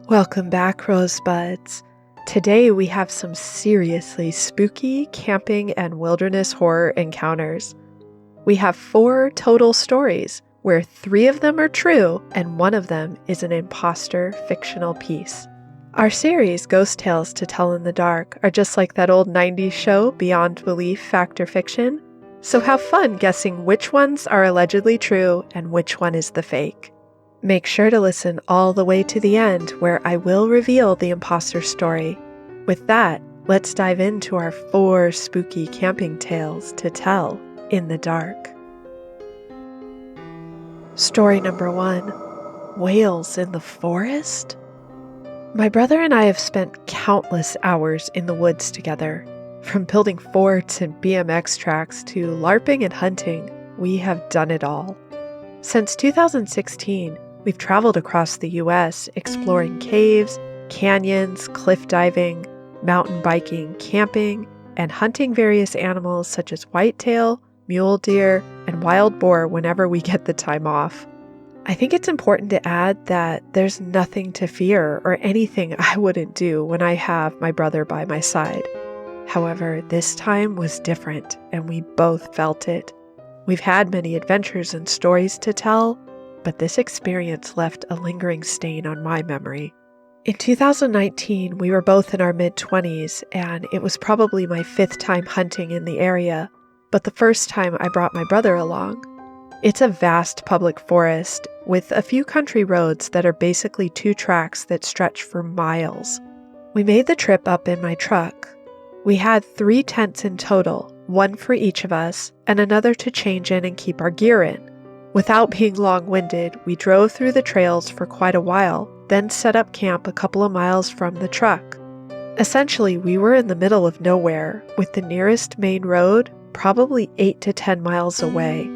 Welcome back, Rosebuds. Today we have some seriously spooky camping and wilderness horror encounters. We have 4 total stories, where 3 of them are true and 1 of them is an imposter fictional piece. Our series, Ghost Tales to Tell in the Dark, are just like that old 90s show, Beyond Belief, Fact or Fiction. So have fun guessing which ones are allegedly true and which one is the fake. Make sure to listen all the way to the end, where I will reveal the imposter story. With that, let's dive into our 4 spooky camping tales to tell in the dark. Story number 1. Whales in the forest? My brother and I have spent countless hours in the woods together. From building forts and BMX tracks to LARPing and hunting, we have done it all. Since 2016, we've traveled across the U.S. exploring caves, canyons, cliff diving, mountain biking, camping, and hunting various animals such as whitetail, mule deer, and wild boar whenever we get the time off. I think it's important to add that there's nothing to fear or anything I wouldn't do when I have my brother by my side. However, this time was different, and we both felt it. We've had many adventures and stories to tell, but this experience left a lingering stain on my memory. In 2019, we were both in our mid-20s, and it was probably my 5th time hunting in the area, but the first time I brought my brother along. It's a vast public forest with a few country roads that are basically 2 tracks that stretch for miles. We made the trip up in my truck. We had 3 tents in total, 1 for each of us, and another to change in and keep our gear in. Without being long-winded, we drove through the trails for quite a while, then set up camp a couple of miles from the truck. Essentially, we were in the middle of nowhere, with the nearest main road probably 8 to 10 miles away.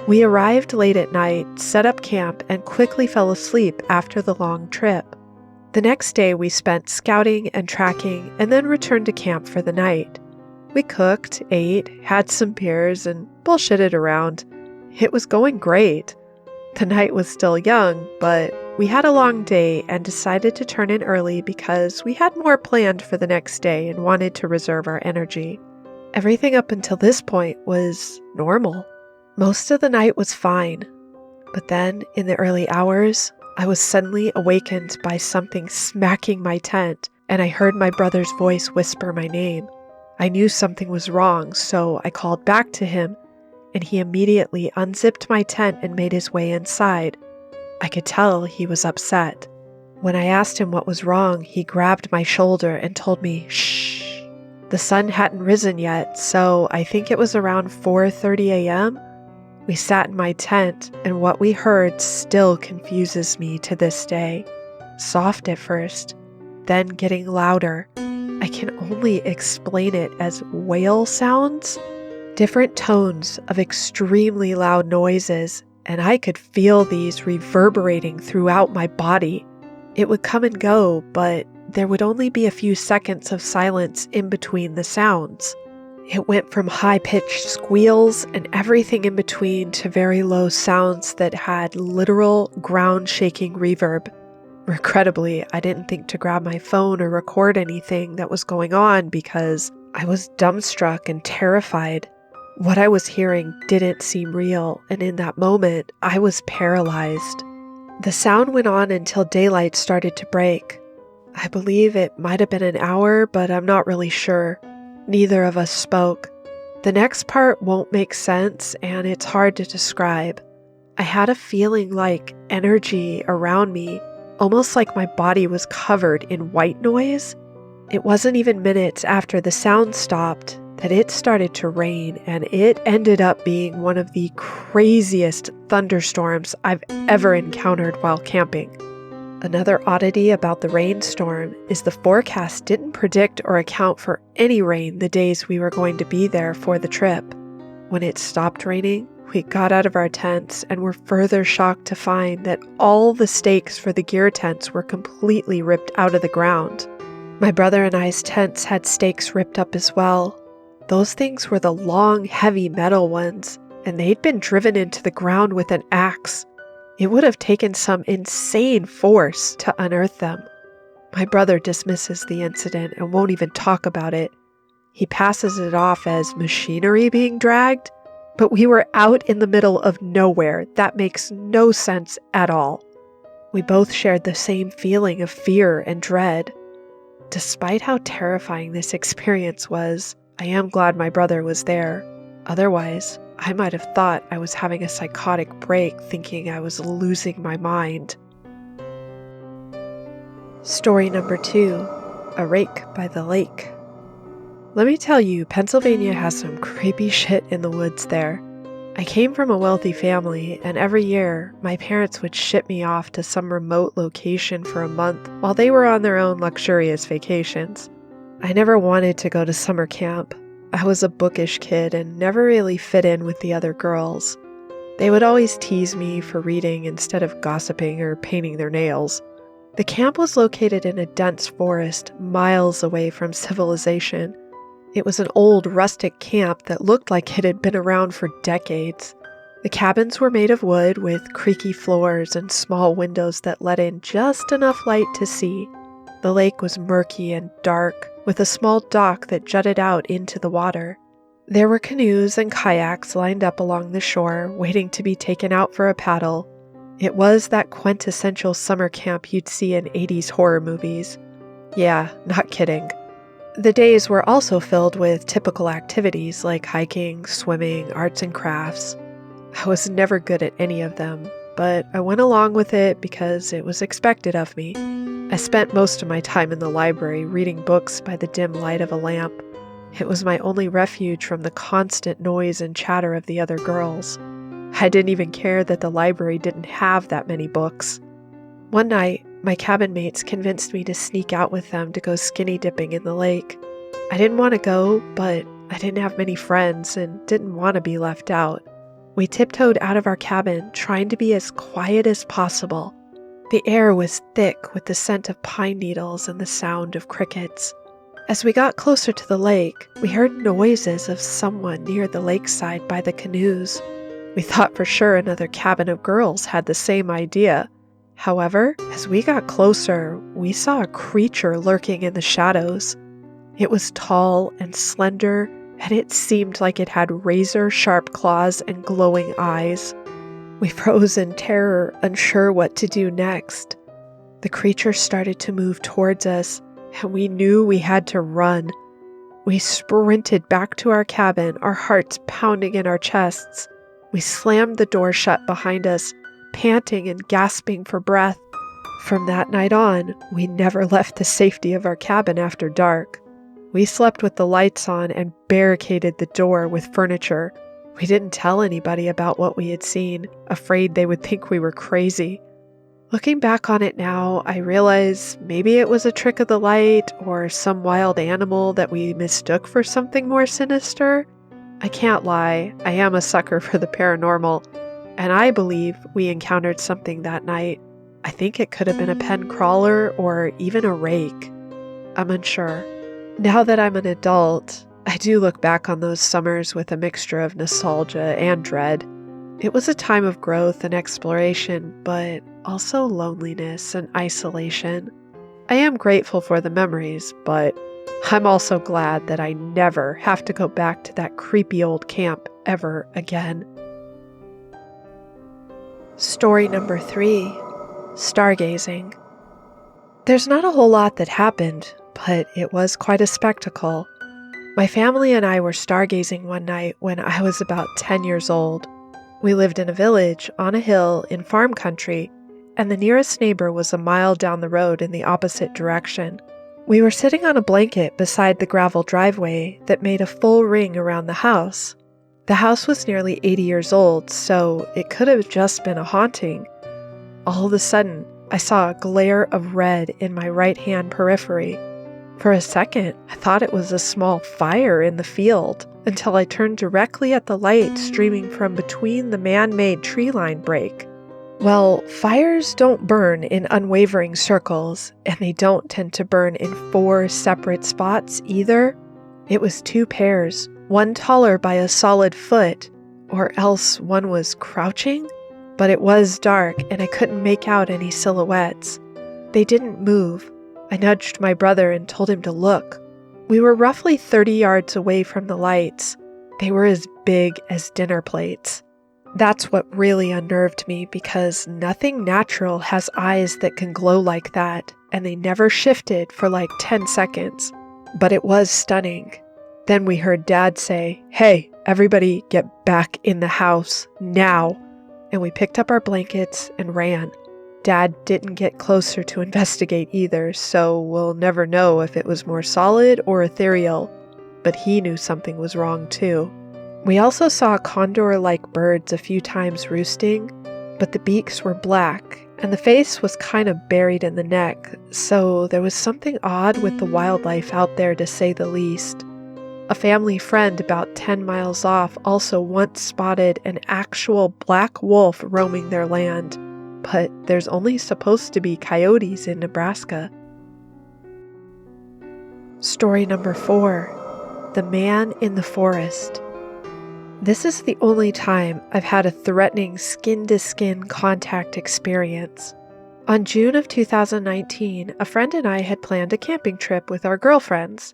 We arrived late at night, set up camp, and quickly fell asleep after the long trip. The next day we spent scouting and tracking, and then returned to camp for the night. We cooked, ate, had some beers, and bullshitted around. It was going great. The night was still young, but we had a long day and decided to turn in early because we had more planned for the next day and wanted to reserve our energy. Everything up until this point was normal. Most of the night was fine, but then in the early hours, I was suddenly awakened by something smacking my tent, and I heard my brother's voice whisper my name. I knew something was wrong, so I called back to him, and he immediately unzipped my tent and made his way inside. I could tell he was upset. When I asked him what was wrong, he grabbed my shoulder and told me, "Shh." The sun hadn't risen yet, so I think it was around 4:30 a.m. We sat in my tent, and what we heard still confuses me to this day. Soft at first, then getting louder. I can only explain it as whale sounds. Different tones of extremely loud noises, and I could feel these reverberating throughout my body. It would come and go, but there would only be a few seconds of silence in between the sounds. It went from high-pitched squeals and everything in between to very low sounds that had literal ground-shaking reverb. Regrettably, I didn't think to grab my phone or record anything that was going on because I was dumbstruck and terrified. What I was hearing didn't seem real, and in that moment, I was paralyzed. The sound went on until daylight started to break. I believe it might have been an hour, but I'm not really sure. Neither of us spoke. The next part won't make sense, and it's hard to describe. I had a feeling like energy around me, almost like my body was covered in white noise. It wasn't even minutes after the sound stopped that it started to rain, and it ended up being one of the craziest thunderstorms I've ever encountered while camping. Another oddity about the rainstorm is the forecast didn't predict or account for any rain the days we were going to be there for the trip. When it stopped raining, we got out of our tents and were further shocked to find that all the stakes for the gear tents were completely ripped out of the ground. My brother and I's tents had stakes ripped up as well. Those things were the long, heavy metal ones, and they'd been driven into the ground with an axe. It would have taken some insane force to unearth them. My brother dismisses the incident and won't even talk about it. He passes it off as machinery being dragged, but we were out in the middle of nowhere. That makes no sense at all. We both shared the same feeling of fear and dread. Despite how terrifying this experience was, I am glad my brother was there. Otherwise, I might have thought I was having a psychotic break, thinking I was losing my mind. Story number 2, A Rake by the Lake. Let me tell you, Pennsylvania has some creepy shit in the woods there. I came from a wealthy family, and every year, my parents would ship me off to some remote location for a month while they were on their own luxurious vacations. I never wanted to go to summer camp. I was a bookish kid and never really fit in with the other girls. They would always tease me for reading instead of gossiping or painting their nails. The camp was located in a dense forest miles away from civilization. It was an old rustic camp that looked like it had been around for decades. The cabins were made of wood with creaky floors and small windows that let in just enough light to see. The lake was murky and dark, with a small dock that jutted out into the water. There were canoes and kayaks lined up along the shore, waiting to be taken out for a paddle. It was that quintessential summer camp you'd see in 80s horror movies. Yeah, not kidding. The days were also filled with typical activities like hiking, swimming, arts and crafts. I was never good at any of them, but I went along with it because it was expected of me. I spent most of my time in the library reading books by the dim light of a lamp. It was my only refuge from the constant noise and chatter of the other girls. I didn't even care that the library didn't have that many books. One night, my cabin mates convinced me to sneak out with them to go skinny dipping in the lake. I didn't want to go, but I didn't have many friends and didn't want to be left out. We tiptoed out of our cabin, trying to be as quiet as possible. The air was thick with the scent of pine needles and the sound of crickets. As we got closer to the lake, we heard noises of someone near the lakeside by the canoes. We thought for sure another cabin of girls had the same idea. However, as we got closer, we saw a creature lurking in the shadows. It was tall and slender, and it seemed like it had razor-sharp claws and glowing eyes. We froze in terror, unsure what to do next. The creature started to move towards us, and we knew we had to run. We sprinted back to our cabin, our hearts pounding in our chests. We slammed the door shut behind us, panting and gasping for breath. From that night on, we never left the safety of our cabin after dark. We slept with the lights on and barricaded the door with furniture. We didn't tell anybody about what we had seen, afraid they would think we were crazy. Looking back on it now, I realize maybe it was a trick of the light or some wild animal that we mistook for something more sinister. I can't lie, I am a sucker for the paranormal, and I believe we encountered something that night. I think it could have been a pen crawler or even a rake. I'm unsure. Now that I'm an adult, I do look back on those summers with a mixture of nostalgia and dread. It was a time of growth and exploration, but also loneliness and isolation. I am grateful for the memories, but I'm also glad that I never have to go back to that creepy old camp ever again. Story number 3, Stargazing. There's not a whole lot that happened, but it was quite a spectacle. My family and I were stargazing one night when I was about 10 years old. We lived in a village on a hill in farm country, and the nearest neighbor was a mile down the road in the opposite direction. We were sitting on a blanket beside the gravel driveway that made a full ring around the house. The house was nearly 80 years old, so it could have just been a haunting. All of a sudden, I saw a glare of red in my right-hand periphery. For a second, I thought it was a small fire in the field, until I turned directly at the light streaming from between the man-made tree line break. Well, fires don't burn in unwavering circles, and they don't tend to burn in 4 separate spots either. It was 2 pairs, one taller by a solid foot, or else one was crouching, but it was dark and I couldn't make out any silhouettes. They didn't move. I nudged my brother and told him to look. We were roughly 30 yards away from the lights. They were as big as dinner plates. That's what really unnerved me because nothing natural has eyes that can glow like that, and they never shifted for like 10 seconds. But it was stunning. Then we heard Dad say, "Hey, everybody get back in the house, now." And we picked up our blankets and ran. Dad didn't get closer to investigate either, so we'll never know if it was more solid or ethereal. But he knew something was wrong too. We also saw condor-like birds a few times roosting, but the beaks were black, and the face was kind of buried in the neck, so there was something odd with the wildlife out there to say the least. A family friend about 10 miles off also once spotted an actual black wolf roaming their land, but there's only supposed to be coyotes in Nebraska. Story number 4. The Man in the Forest. This is the only time I've had a threatening skin-to-skin contact experience. On June of 2019, a friend and I had planned a camping trip with our girlfriends.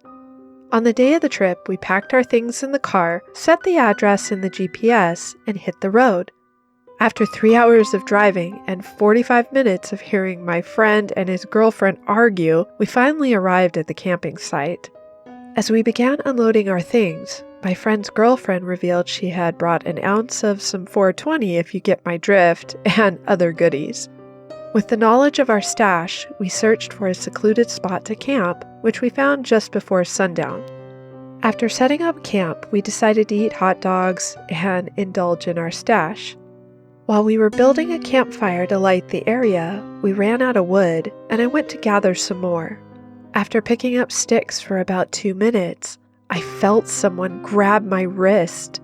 On the day of the trip, we packed our things in the car, set the address in the GPS, and hit the road. After 3 hours of driving and 45 minutes of hearing my friend and his girlfriend argue, we finally arrived at the camping site. As we began unloading our things, my friend's girlfriend revealed she had brought an ounce of some 420 if you get my drift, and other goodies. With the knowledge of our stash, we searched for a secluded spot to camp, which we found just before sundown. After setting up camp, we decided to eat hot dogs and indulge in our stash. While we were building a campfire to light the area, we ran out of wood, and I went to gather some more. After picking up sticks for about 2 minutes, I felt someone grab my wrist.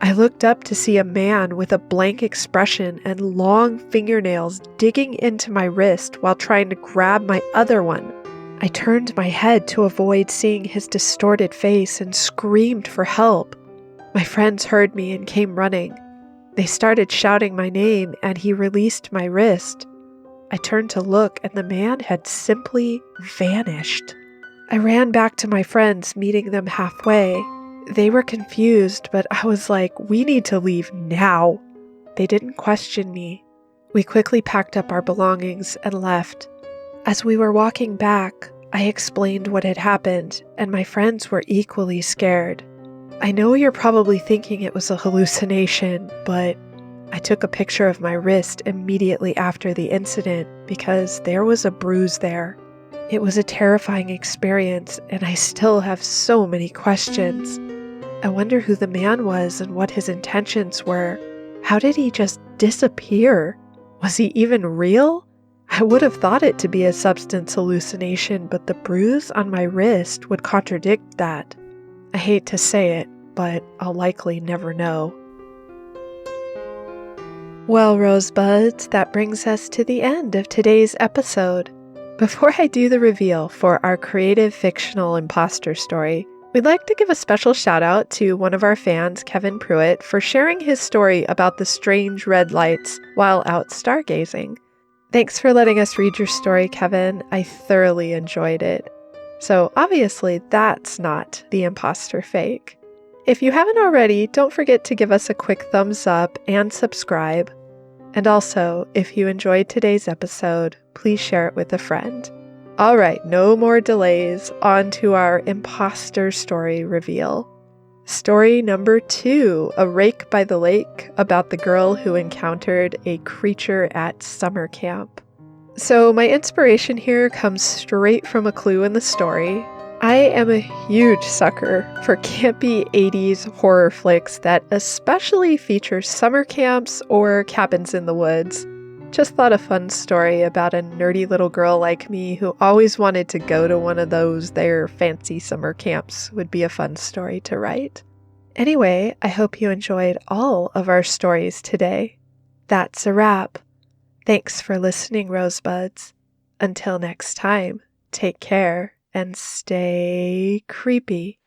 I looked up to see a man with a blank expression and long fingernails digging into my wrist while trying to grab my other one. I turned my head to avoid seeing his distorted face and screamed for help. My friends heard me and came running. They started shouting my name and he released my wrist. I turned to look and the man had simply vanished. I ran back to my friends, meeting them halfway. They were confused, but I was like, "We need to leave now." They didn't question me. We quickly packed up our belongings and left. As we were walking back, I explained what had happened, and my friends were equally scared. I know you're probably thinking it was a hallucination, but I took a picture of my wrist immediately after the incident because there was a bruise there. It was a terrifying experience, and I still have so many questions. I wonder who the man was and what his intentions were. How did he just disappear? Was he even real? I would have thought it to be a substance hallucination, but the bruise on my wrist would contradict that. I hate to say it, but I'll likely never know. Well, Rosebuds, that brings us to the end of today's episode. Before I do the reveal for our creative fictional imposter story, we'd like to give a special shout out to one of our fans, Kevin Pruett, for sharing his story about the strange red lights while out stargazing. Thanks for letting us read your story, Kevin. I thoroughly enjoyed it. So obviously that's not the imposter fake. If you haven't already, don't forget to give us a quick thumbs up and subscribe. And also, if you enjoyed today's episode, please share it with a friend. All right, no more delays. On to our imposter story reveal. Story number 2, A Rake by the Lake, about the girl who encountered a creature at summer camp. So my inspiration here comes straight from a clue in the story. I am a huge sucker for campy 80s horror flicks that especially feature summer camps or cabins in the woods. Just thought a fun story about a nerdy little girl like me who always wanted to go to one of those there fancy summer camps would be a fun story to write. Anyway, I hope you enjoyed all of our stories today. That's a wrap. Thanks for listening, Rosebuds. Until next time, take care and stay creepy.